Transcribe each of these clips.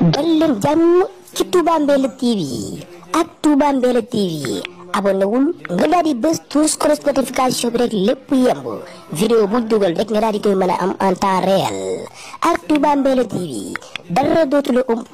dal leen jàmm ci Touba Mbella TV ak Touba Mbella TV abonné wul nga daal di bës tous cloche notification bi rek lépp yemb vidéo bu dugal rek nga daal di koy mën a am en temps réel ak Touba Mbella TV dara dootu la ëmp.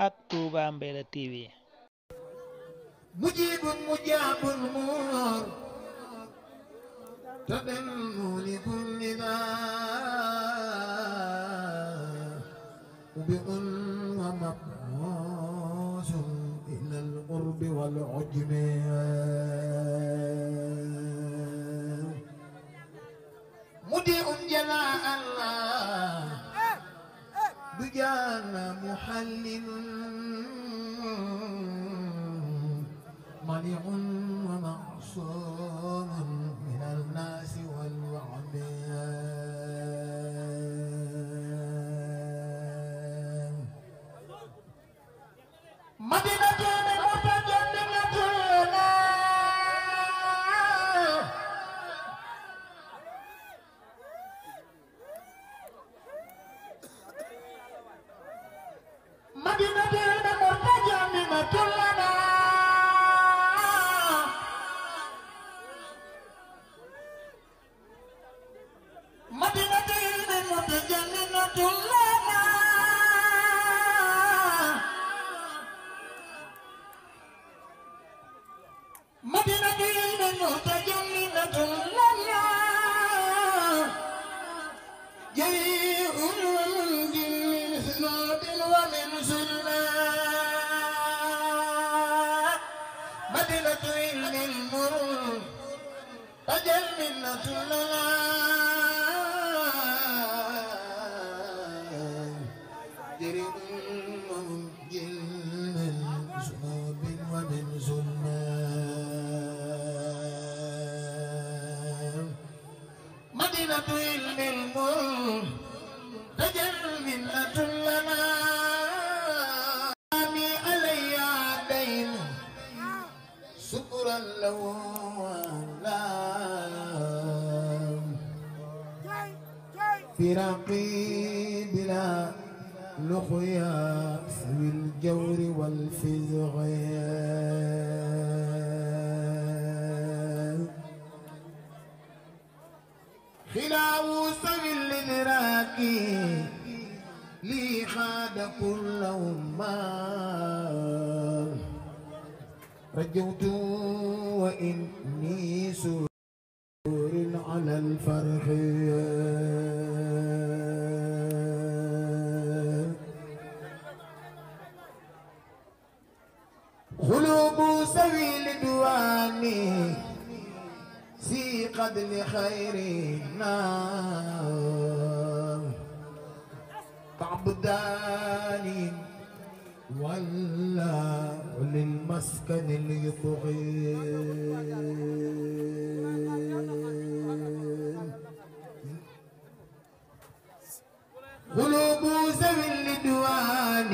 ak Touba Mbella TV mujibun mujabun mur tadannu li kulli da ubiun wa mabmusun ila al-qurbi wal ujmi mudiun jala Allah bujana muhallil منيع ومعصوم من الناس والوعد مدينة مدينة علم متجملة لنا جريء ومنزل من ذنوب ومن سلام مدينة علم متجملة لنا جريء ومنزل من ذنوب ومن سلام مدينة علم تجملة لنا آمي علي دين شكرا له ولا فراقي بلا لقيا سوي الجور والفزغيان خلاو سوي الإدراك لي خاد كل ما رجوت وإني سرور على الفرح قلوب سوي لدواني سيقد لخيرنا تعبداني ولا للمسكن اللي يطغي قلوب ذوي الندوان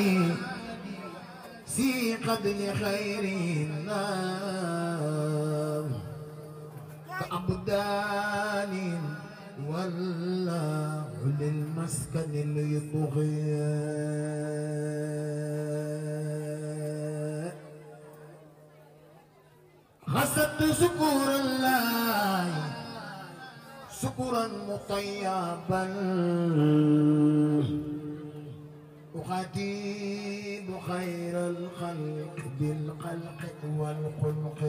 سيقد لخير النار كأبدان ولا للمسكن اللي يطغي حسدت شكور الله شكرا مطيبا أخاطب خير الخلق بالخلق والخلق